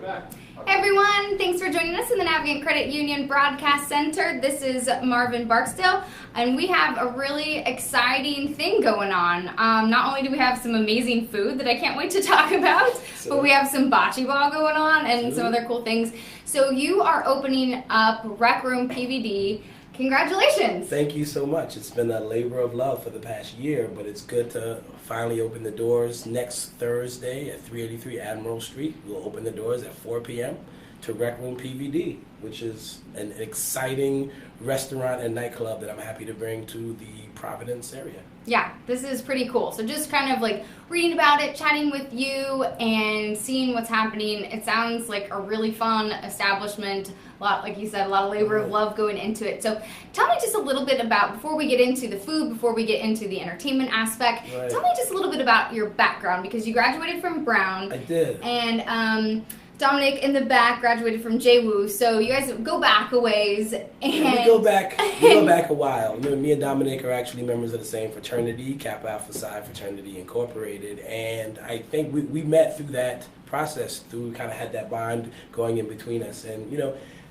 back. Hey everyone, thanks for joining us in the Navigant Credit Union Broadcast Center. This is Marvin Barksdale, and we have a really exciting thing going on. Not only do we have some amazing food that I can't wait to talk about, but we have some bocce ball going on and some other cool things. So you are opening up Rec Room PVD. Congratulations! Thank you so much. It's been a labor of love for the past year, but it's good to finally open the doors next Thursday at 383 Admiral Street. We'll open the doors at 4 p.m. to Rec Room PVD, which is an exciting restaurant and nightclub that I'm happy to bring to the Providence area. Yeah, this is pretty cool. So just kind of like reading about it, chatting with you, and seeing what's happening. It sounds like a really fun establishment. A lot, like you said, a lot of labor of love going into it. So tell me just a little bit about, before we get into the food, before we get into the entertainment aspect, tell me just a little bit about your background, because you graduated from Brown. I did. And Dominic in the back graduated from JWU, so you guys go back a ways. And we go back a while. Me and Dominic are actually members of the same fraternity, Kappa Alpha Psi Fraternity Incorporated, and I think we met through that process. We kind of had that bond going in between us, and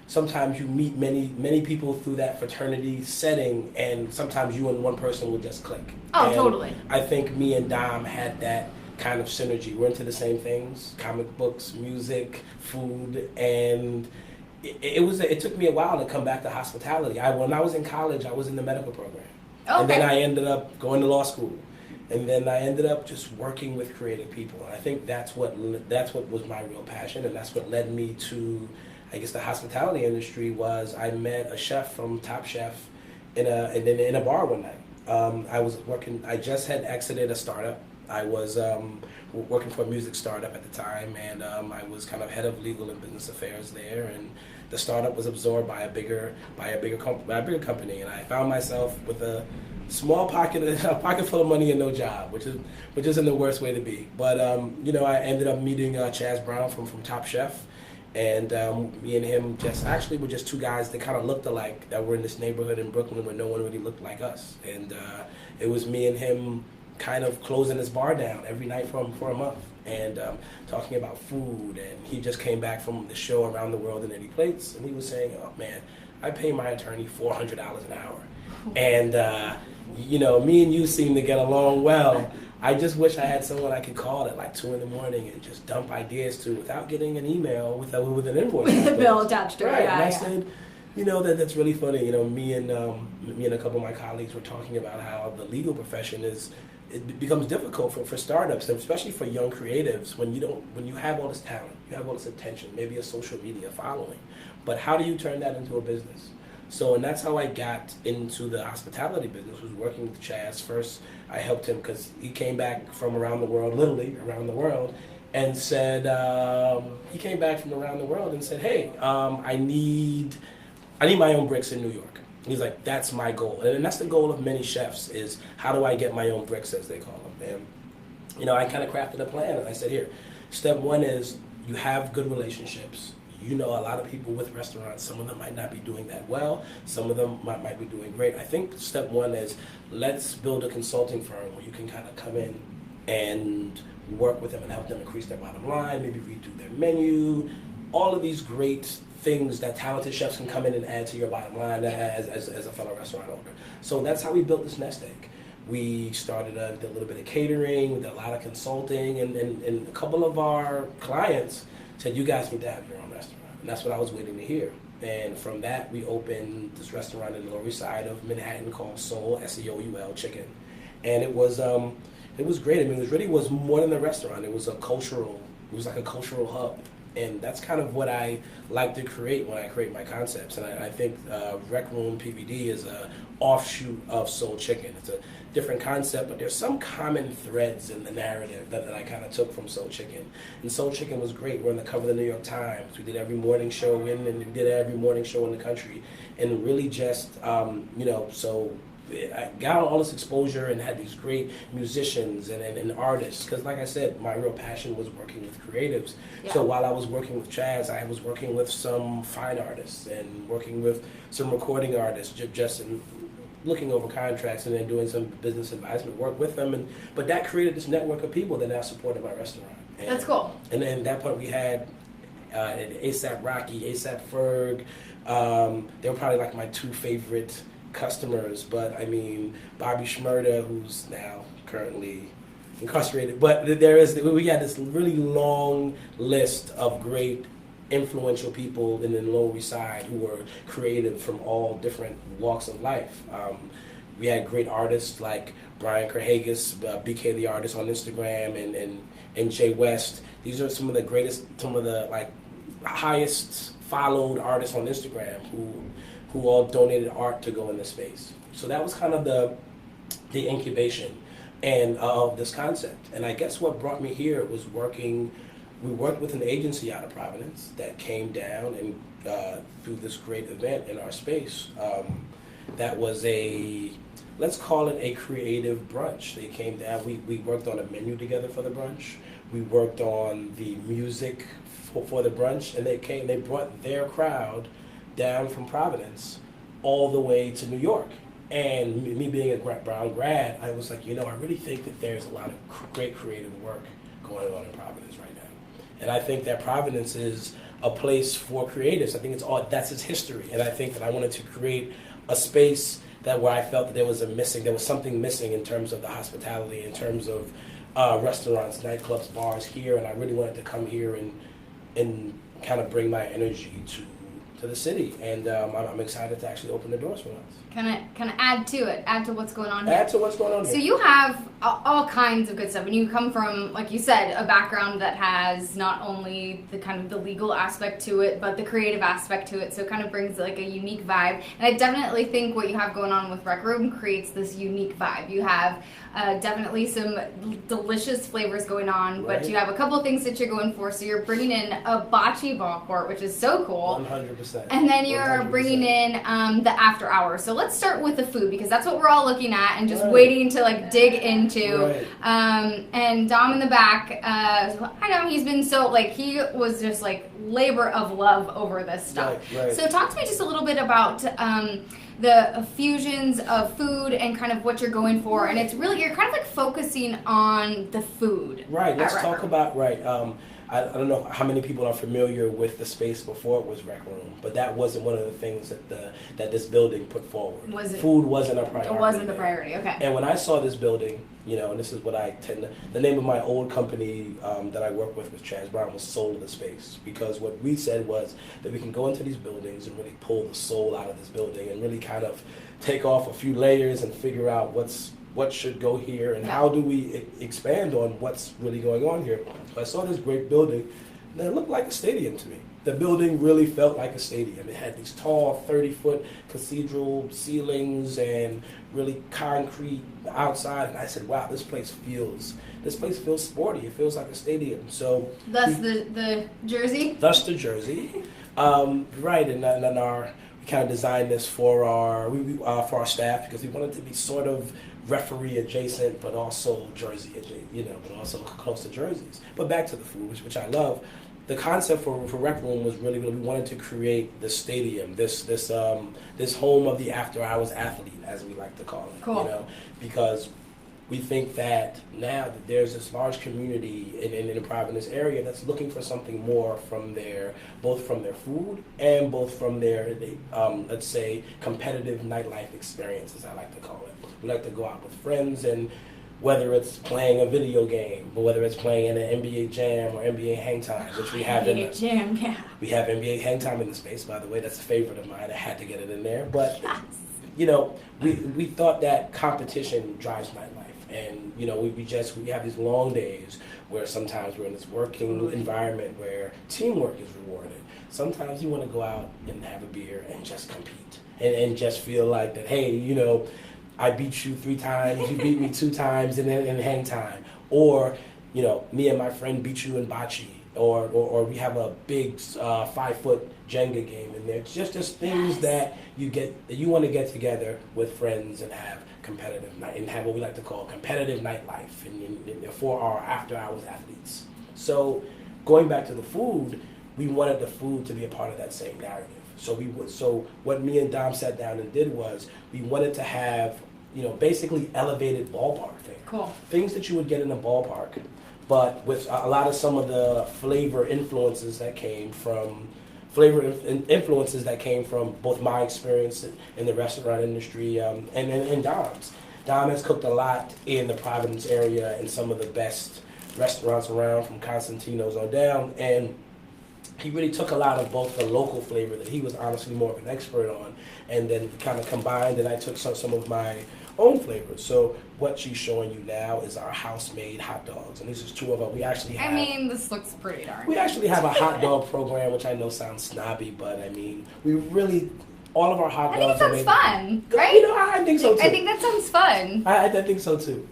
sometimes you meet many people through that fraternity setting, and sometimes you and one person will just click. Oh, and totally. I think me and Dom had that kind of synergy. We're into the same things: comic books, music, food, and it took me a while to come back to hospitality. When I was in college, I was in the medical program, and then I ended up going to law school, and then I ended up just working with creative people. And I think that's what was my real passion, and that's what led me to, I guess, the hospitality industry. Was I met a chef from Top Chef in a bar one night. I just had exited a startup. I was working for a music startup at the time, and I was kind of head of legal and business affairs there. And the startup was absorbed by a bigger company, and I found myself with a small pocket full of money and no job, which isn't the worst way to be. But I ended up meeting Chaz Brown from Top Chef, and me and him were just two guys that kind of looked alike, that were in this neighborhood in Brooklyn where no one really looked like us, and it was me and him kind of closing his bar down every night for a month, and talking about food. And he just came back from the show Around the World in 80 Plates, and he was saying, "Oh man, I pay my attorney $400 an hour, and me and you seem to get along well. I just wish I had someone I could call at like 2 in the morning and just dump ideas to without getting an email with an invoice." With a bill attached to it. Right, Yeah, and I said, that's really funny. Me and a couple of my colleagues were talking about how the legal profession it becomes difficult for startups, and especially for young creatives, when you have all this talent, you have all this attention, maybe a social media following, but how do you turn that into a business? So, and that's how I got into the hospitality business, was working with Chaz. First, I helped him because he came back from around the world, literally around the world, and said, "Hey, I need my own bricks in New York." He's like, "That's my goal." And that's the goal of many chefs, is how do I get my own bricks, as they call them. And, I kind of crafted a plan, and I said, here, step one is you have good relationships. A lot of people with restaurants. Some of them might not be doing that well. Some of them might be doing great. I think step one is, let's build a consulting firm where you can kind of come in and work with them and help them increase their bottom line, maybe redo their menu, all of these great things that talented chefs can come in and add to your bottom line as a fellow restaurant owner. So that's how we built this nest egg. We started did a little bit of catering, we did a lot of consulting, and a couple of our clients said, "You guys need to have your own restaurant." And that's what I was waiting to hear. And from that, we opened this restaurant in the Lower East Side of Manhattan called Soul, Seoul Chicken. And it was great. I mean, it really was more than a restaurant. It was like a cultural hub. And that's kind of what I like to create when I create my concepts. And I think Rec Room PVD is an offshoot of Soul Chicken. It's a different concept, but there's some common threads in the narrative that I kind of took from Soul Chicken. And Soul Chicken was great. We're on the cover of the New York Times. We did every morning show and we did every morning show in the country. And really just, so I got all this exposure and had these great musicians and artists, because like I said, my real passion was working with creatives. Yeah. So while I was working with Chaz, I was working with some fine artists and working with some recording artists, just in looking over contracts and then doing some business advisement work with them. But that created this network of people that now supported my restaurant. That's cool. And then at that point we had and ASAP Rocky, ASAP Ferg. They were probably like my two favorite customers. But I mean, Bobby Shmurda, who's now currently incarcerated. But we had this really long list of great influential people in the Lower East Side who were creative from all different walks of life. We had great artists like Brian Kerhagas, BK the Artist on Instagram, and Jay West. These are some of the like highest followed artists on Instagram who all donated art to go in this space. So that was kind of the incubation and of this concept. And I guess what brought me here was we worked with an agency out of Providence that came down and through this great event in our space. That was let's call it a creative brunch. They came down, we worked on a menu together for the brunch. We worked on the music for the brunch, and they brought their crowd down from Providence all the way to New York. And me being a Brown grad, I was like, I really think that there's a lot of great creative work going on in Providence right now. And I think that Providence is a place for creatives. I think that's its history. And I think that I wanted to create a space where I felt that there was something missing in terms of the hospitality, in terms of restaurants, nightclubs, bars here. And I really wanted to come here and kind of bring my energy to the city. And I'm excited to actually open the doors for us. Kind of add to what's going on here. Add to what's going on here. So you have all kinds of good stuff, and you come from, like you said, a background that has not only the kind of the legal aspect to it, but the creative aspect to it. So it kind of brings like a unique vibe. And I definitely think what you have going on with Rec Room creates this unique vibe. You have definitely some delicious flavors going on, but you have a couple of things that you're going for. So you're bringing in a bocce ball court, which is so cool. 100%. And then you're 100%. Bringing in the after hours. So let's start with the food, because that's what we're all looking at and just waiting to like dig into. And Dom in the back, I know he's been he was just like labor of love over this stuff. So talk to me just a little bit about the fusions of food and kind of what you're going for. And it's really, you're kind of like focusing on the food. Right, let's talk about, I don't know how many people are familiar with the space before it was Rec Room, but that wasn't one of the things that this building put forward. Food wasn't a priority. It wasn't the priority, okay. And when I saw this building, and this is what the name of my old company that I work with Chaz Brown, was Soul of the Space, because what we said was that we can go into these buildings and really pull the soul out of this building and really kind of take off a few layers and figure out what should go here and how do we expand on what's really going on here. So I saw this great building and it looked like a stadium to me. The building really felt like a stadium. It had these tall 30-foot cathedral ceilings and really concrete outside, and I said, wow, this place feels sporty. It feels like a stadium. So thus the jersey? Thus the jersey. Right, and then we kind of designed this for our staff, because we wanted to be sort of referee adjacent, but also jersey adjacent, but also close to jerseys. But back to the food, which I love. The concept for Rec Room was really we wanted to create this stadium, this home of the after hours athlete, as we like to call it. Cool. Because we think that now that there's this large community in the Providence area that's looking for something more both from their food and both from their let's say competitive nightlife experiences, I like to call it. We like to go out with friends, and whether it's playing a video game, or whether it's playing in an NBA Jam or NBA Hang Time, which we have NBA Jam, yeah. We have NBA Hang Time in the space, by the way. That's a favorite of mine. I had to get it in there. But, we thought that competition drives nightlife. And, we have these long days where sometimes we're in this working environment where teamwork is rewarded. Sometimes you want to go out and have a beer and just compete and just feel like that, hey, I beat you 3 times, you beat me 2 times in hang time. Or, me and my friend beat you in bocce. Or we have a big 5-foot Jenga game in there. It's just things that you want to get together with friends and have competitive night, and have what we like to call competitive nightlife and for our after hours athletes. So going back to the food, we wanted the food to be a part of that same narrative. So what me and Dom sat down and did was we wanted to have, basically elevated ballpark things. Cool. Things that you would get in a ballpark, but with a lot of some of the influences that came from both my experience in the restaurant industry and Dom's. Dom has cooked a lot in the Providence area in some of the best restaurants around, from Constantino's on down, and he really took a lot of both the local flavor that he was honestly more of an expert on, and then kind of combined, and I took some of my own flavors. So what she's showing you now is our house-made hot dogs, and these are two of them. We actually have, this looks pretty darn we good. actually have a hot dog program, which I know sounds snobby, but I mean, we really, all of our hot dogs I think it sounds fun, right? You know, I think so too. I think that sounds fun. I think so too.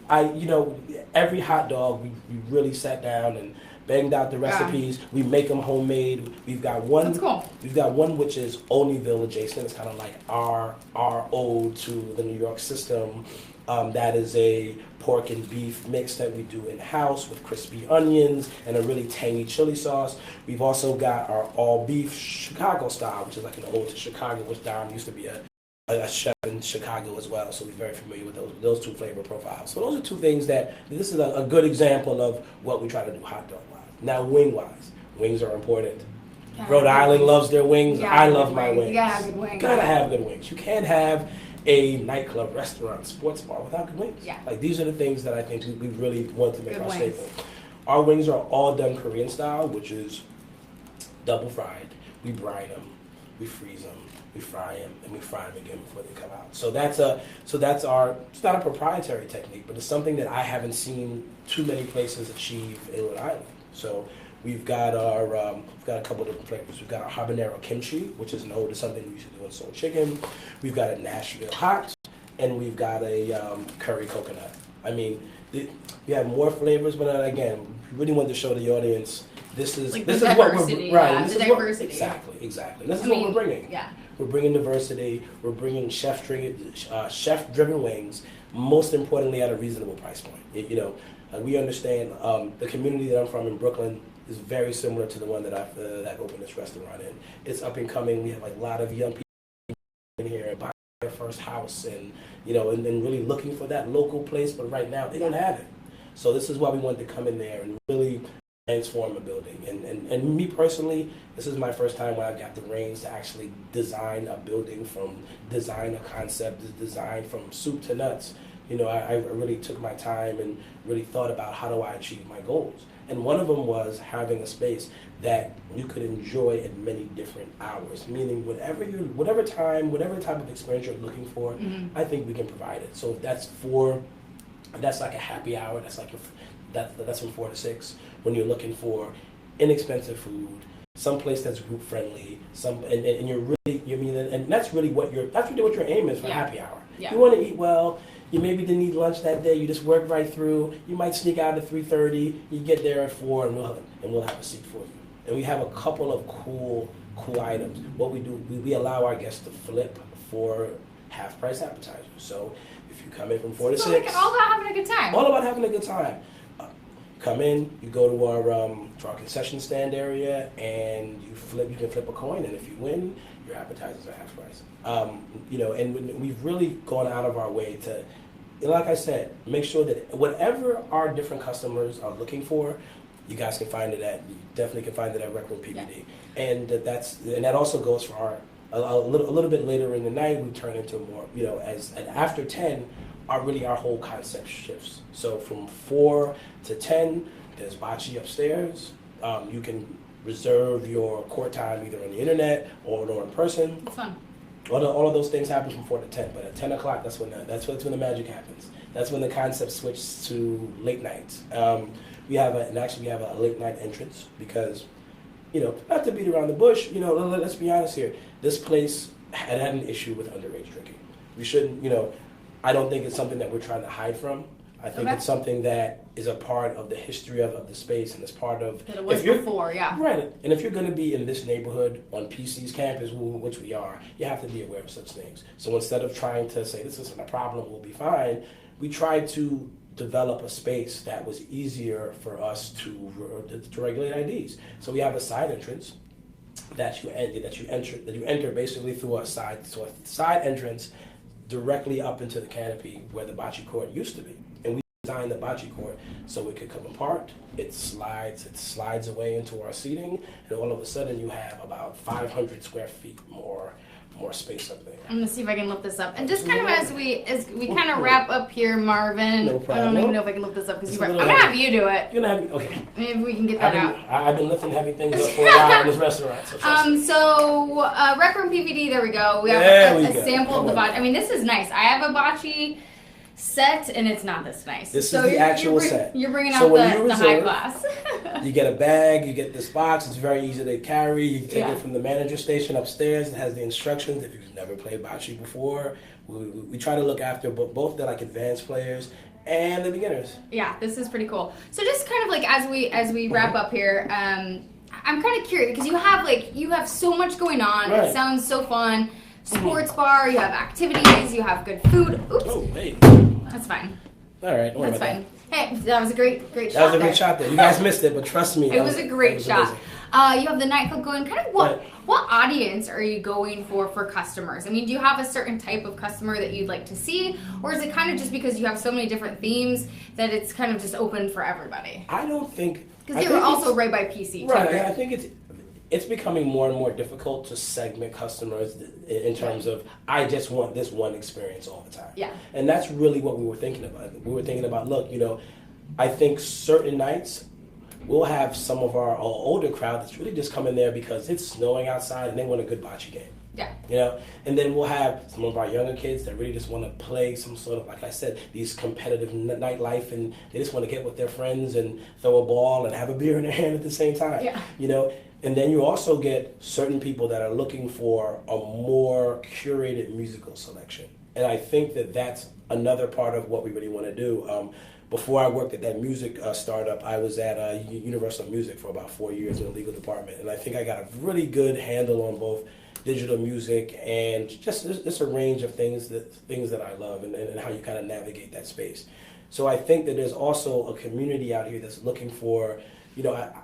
Every hot dog, we really sat down and banged out the recipes. We make them homemade. We've got one. That's cool. We've got one which is Olneyville adjacent. It's kind of like our ode to the New York system. That is a pork and beef mix that we do in house with crispy onions and a really tangy chili sauce. We've also got our all beef Chicago style, which is like an ode to Chicago, which Dom used to be a chef in Chicago as well, so we're very familiar with those two flavor profiles. So those are two things this is a good example of what we try to do hot dog wise. Now wing wise, wings are important. Rhode Island loves their wings. I love my wings. You gotta have good wings. Gotta have good wings. You can't have a nightclub, restaurant, sports bar without good wings. Yeah. Like, these are the things that I think we really want to make Good our wings. staple. Our wings are all done Korean style, which is double fried. We brine them, we freeze them, we fry them, and we fry them again before they come out. So that's our. It's not a proprietary technique, but it's something that I haven't seen too many places achieve in Rhode Island. So we've got we've got a couple different flavors. We've got our habanero kimchi, which is an ode to something we used to do in soul chicken. We've got a Nashville hot, and we've got a curry coconut. I mean, we have more flavors, but again, we really want to show the audience this is Like this the is what we're diversity, right. yeah, This the is diversity. Exactly. This is what we're bringing. Yeah. We're bringing diversity. We're bringing chef-driven wings. Most importantly, at a reasonable price point. We understand the community that I'm from in Brooklyn is very similar to the one that that opened this restaurant in. It's up and coming. We have like a lot of young people in here buying their first house, and and really looking for that local place. But right now, they don't have it. So this is why we wanted to come in there and really transform a building. And me personally, this is my first time when I got the reins to actually design a building, from design a concept, design from soup to nuts. I really took my time and really thought about how do I achieve my goals. And one of them was having a space that you could enjoy at many different hours, meaning whatever type of experience you're looking for, I think we can provide it. So that's like a happy hour. That's from 4 to 6. When you're looking for inexpensive food, someplace that's group friendly, and you're really, and that's really what your aim is for happy hour. Yeah. You want to eat well. You maybe didn't eat lunch that day. You just work right through. You might sneak out at 3:30. You get there at 4, and we'll have a seat for you. And we have a couple of cool items. What we do, we allow our guests to flip for half price appetizers. So if you come in from 4 to 6, like all about having a good time. all about having a good time. Come in, you go to our concession stand area, and you can flip a coin, and if you win, your appetizers are half price. And we've really gone out of our way to, like I said, make sure that whatever our different customers are looking for, you guys can find it you definitely can find it at Rec Room PVD. Yeah. And that also goes for a little bit later in the night, we turn into more, and after 10, our whole concept shifts. So from 4 to 10, there's bocce upstairs. You can reserve your court time either on the internet or in person. It's fun. All of those things happen from 4 to 10, but at 10 o'clock, that's when the magic happens. That's when the concept switches to late nights. We have a late night entrance because, not to beat around the bush, let's be honest here. This place had an issue with underage drinking. We shouldn't, I don't think it's something that we're trying to hide from. I think it's something that is a part of the history of the space, and it's part of... That it was before, yeah. Right. And if you're going to be in this neighborhood on PC's campus, which we are, you have to be aware of such things. So instead of trying to say, this isn't a problem, we'll be fine, we tried to develop a space that was easier for us to regulate IDs. So we have a side entrance that you enter basically through a side entrance directly up into the canopy where the bocce court used to be. And we designed the bocce court so it could come apart. It slides away into our seating, and all of a sudden you have about 500 square feet more space up there. I'm gonna see if I can lift this up. And just kind of as we kind of wrap up here, Marvin. No problem. I don't even know if I can lift this up because I'm little gonna have heavy. you do it. You're gonna have okay. Maybe we can get that out. I've been lifting heavy things up for a while in this restaurant. So Rec Room PVD. There we go. We have a sample of the bocce. I mean, this is nice. I have a bocce set, and it's not this nice. This is the actual set. You're bringing out the high class. You get a bag, you get this box. It's very easy to carry. You can take it from the manager station upstairs. It has the instructions. If you've never played bocce before, we try to look after both the like advanced players and the beginners. Yeah, this is pretty cool. So just kind of like as we wrap up here, I'm kind of curious because you have so much going on. Right. It sounds so fun. Sports bar, you have activities, you have good food. Oops. Oh, hey. That's fine. All right, that's fine. Hey, that was a great shot. That was a great shot there. You guys missed it, but trust me. It was a great shot. You have the nightclub going. Kind of what audience are you going for customers? I mean, do you have a certain type of customer that you'd like to see, or is it kind of just because you have so many different themes that it's kind of just open for everybody? I don't think because they were also right by PC. Right. Too, right? I think it's becoming more and more difficult to segment customers in terms of I just want this one experience all the time. Yeah. And that's really what we were thinking about. We were thinking about, look, I think certain nights we'll have some of our older crowd that's really just coming there because it's snowing outside and they want a good bocce game. Yeah. And then we'll have some of our younger kids that really just want to play some sort of, like I said, these competitive nightlife, and they just want to get with their friends and throw a ball and have a beer in their hand at the same time. Yeah. And then you also get certain people that are looking for a more curated musical selection. And I think that's another part of what we really want to do. Before I worked at that music startup, I was at Universal Music for about 4 years in the legal department. And I think I got a really good handle on both digital music and just a range of things that I love and how you kind of navigate that space. So I think that there's also a community out here that's looking for,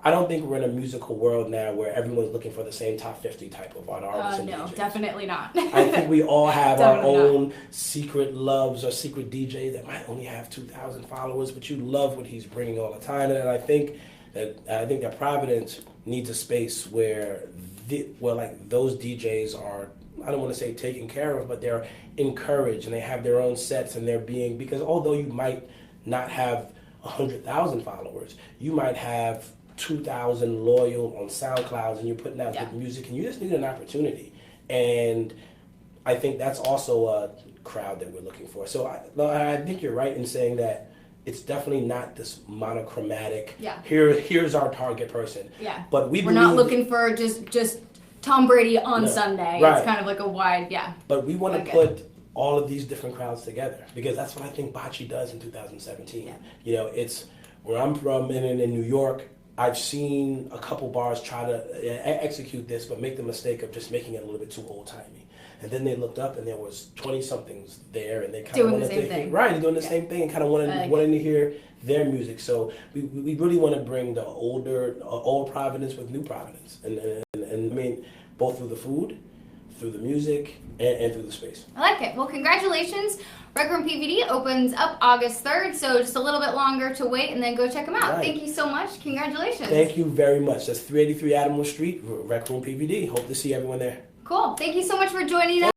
I don't think we're in a musical world now where everyone's looking for the same top 50 type of artists and no, DJs. Definitely not. I think we all have our own secret loves or secret DJ that might only have 2,000 followers, but you love what he's bringing all the time. And I think that Providence needs a space where those DJs are, I don't want to say taken care of, but they're encouraged and they have their own sets and they're because although you might not have 100,000 followers, you might have 2,000 loyal on SoundCloud and you're putting out good music and you just need an opportunity. And I think that's also a crowd that we're looking for. So I think you're right in saying that it's definitely not this monochromatic, here's our target person. Yeah. But we're not looking for just Tom Brady on Sunday. Right. It's kind of like a wide, But we want to put all of these different crowds together because that's what I think bocce does in 2017. Yeah. It's where I'm from in New York. I've seen a couple bars try to execute this, but make the mistake of just making it a little bit too old-timey. And then they looked up and there was 20-somethings there and they kind of wanted to thing. Right, doing the same thing and kind of wanting to hear their music. So we really want to bring the old Providence with new Providence. And I mean, both through the food, through the music, and through the space. I like it. Well, congratulations. Rec Room PVD opens up August 3rd, so just a little bit longer to wait, and then go check them out. Right. Thank you so much. Congratulations. Thank you very much. That's 383 Admiral Street, Rec Room PVD. Hope to see everyone there. Cool. Thank you so much for joining us.